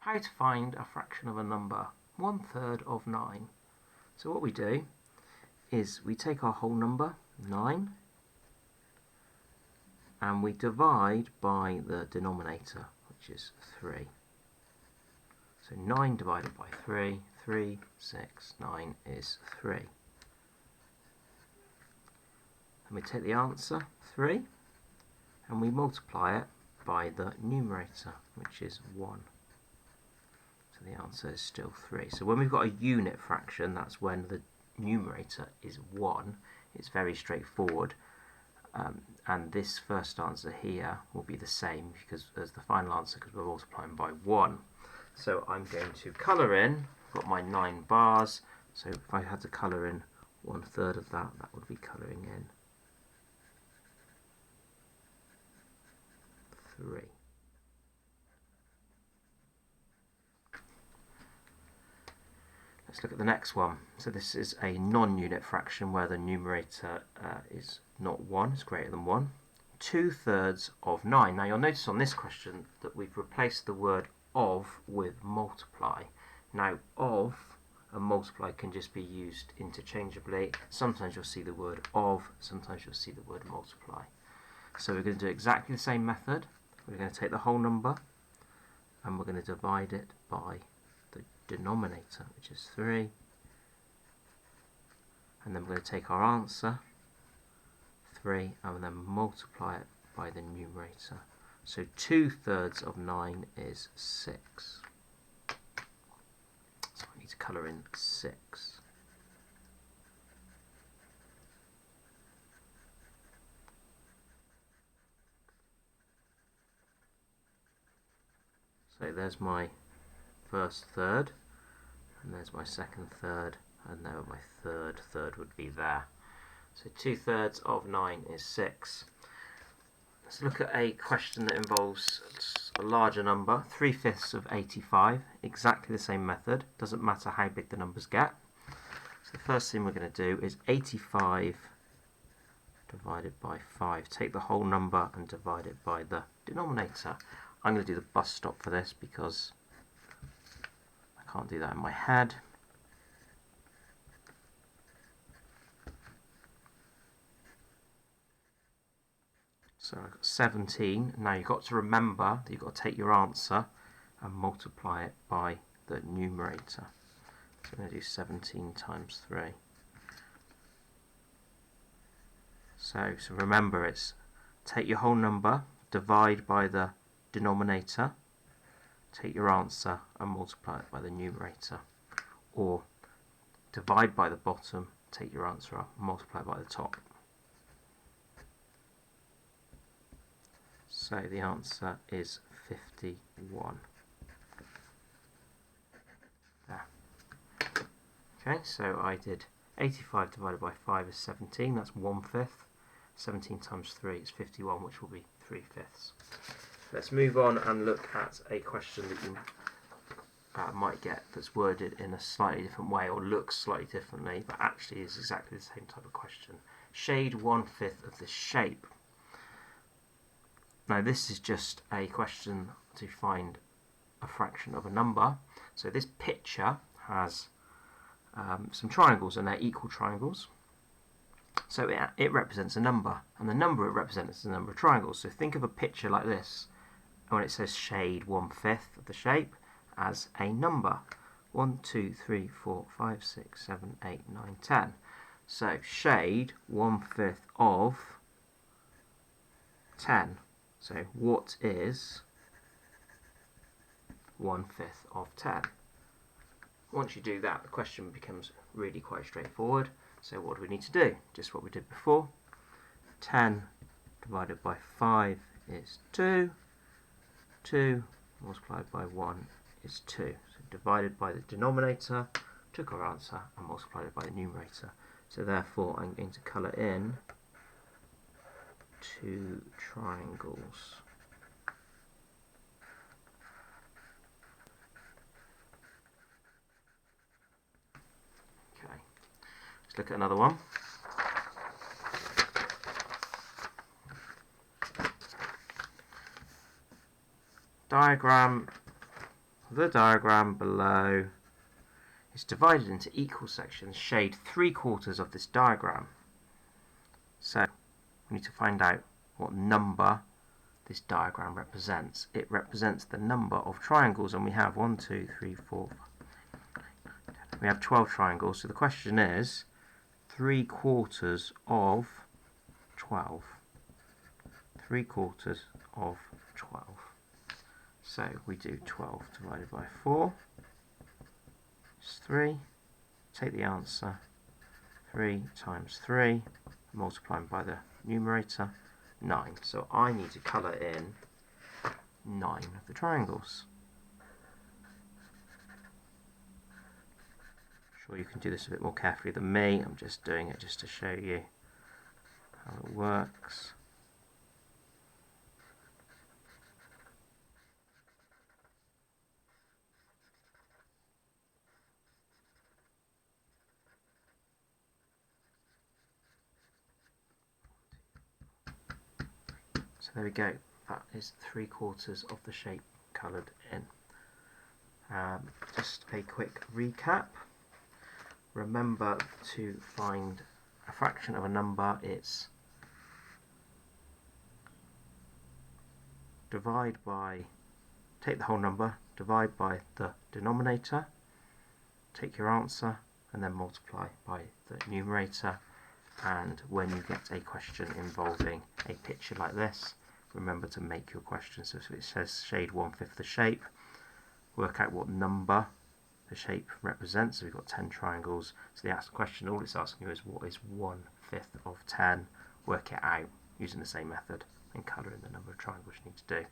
How to find a fraction of a number, 1/3 of 9. So what we do is we take our whole number, 9, and we divide by the denominator, which is 3. So 9 divided by 3, 3, 6, 9 is 3. And we take the answer, 3, and we multiply it by the numerator, which is 1. So the answer is still 3. So when we've got a unit fraction, that's when the numerator is 1. It's very straightforward. And this first answer here will be the same as the final answer, because we're multiplying by 1. So I'm going to colour in. I've got my 9 bars. So if I had to colour in 1/3 of that, that would be colouring in 3. Let's look at the next one. So this is a non-unit fraction where the numerator is not 1, it's greater than 1. 2/3 of 9. Now you'll notice on this question that we've replaced the word of with multiply. Now of and multiply can just be used interchangeably. Sometimes you'll see the word of, sometimes you'll see the word multiply. So we're going to do exactly the same method. We're going to take the whole number and we're going to divide it by the denominator, which is 3, and then we're going to take our answer, 3, and then multiply it by the numerator. So 2/3 of 9 is 6. So I need to colour in 6. So there's my first third, and there's my second third, and there my third would be there. So 2/3 of 9 is 6. Let's look at a question that involves a larger number, 3/5 of 85, exactly the same method, doesn't matter how big the numbers get. So the first thing we're going to do is 85 divided by 5. Take the whole number and divide it by the denominator. I'm going to do the bus stop for this because I can't do that in my head. So I've got 17. Now you've got to remember that you've got to take your answer and multiply it by the numerator. So I'm going to do 17 times 3. So remember, it's take your whole number, divide by the denominator, take your answer and multiply it by the numerator. Or divide by the bottom, take your answer up, multiply by the top. So the answer is 51. There. Okay, so I did 85 divided by 5 is 17, that's 1/5. 17 times 3 is 51, which will be 3/5. Let's move on and look at a question that you might get that's worded in a slightly different way or looks slightly differently, but actually is exactly the same type of question. Shade 1/5 of this shape. Now this is just a question to find a fraction of a number. So this picture has some triangles, and they're equal triangles. So it represents a number, and the number it represents is the number of triangles. So think of a picture like this, and when it says shade 1/5 of the shape, as a number. 1, 2, 3, 4, 5, 6, 7, 8, 9, 10. So shade 1/5 of 10. So what is 1/5 of 10? Once you do that, the question becomes really quite straightforward. So what do we need to do? Just what we did before. 10 divided by 5 is 2. 2 multiplied by 1 is 2. So divided by the denominator, took our answer and multiplied it by the numerator. So therefore I'm going to colour in 2 triangles. Okay, let's look at another one. Diagram the diagram below is divided into equal sections. Shade 3/4 of this diagram. So we need to find out what number this diagram represents. It represents the number of triangles, and we have 1, 2, 3, 4, 5. We have 12 triangles. So the question is 3/4 of 12. 3/4 of 12. So we do 12 divided by 4 is 3. Take the answer, 3 times 3, multiplying by the numerator, 9. So I need to colour in 9 of the triangles. I'm sure you can do this a bit more carefully than me. I'm just doing it just to show you how it works. So there we go, that is 3/4 of the shape coloured in. Just a quick recap. Remember to find a fraction of a number. It's take the whole number, divide by the denominator, take your answer, and then multiply by the numerator. And when you get a question involving a picture like this, remember to make your question. So if it says shade 1/5 the shape, work out what number the shape represents. So we've got 10 triangles. So the question, all it's asking you is what is 1/5 of 10? Work it out using the same method and colour in the number of triangles you need to do.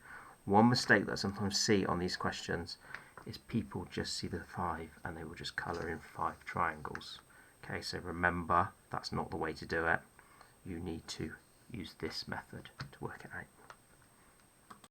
One mistake that I sometimes see on these questions is people just see the 5 and they will just colour in 5 triangles. Okay, so remember, that's not the way to do it. You need to use this method to work it out.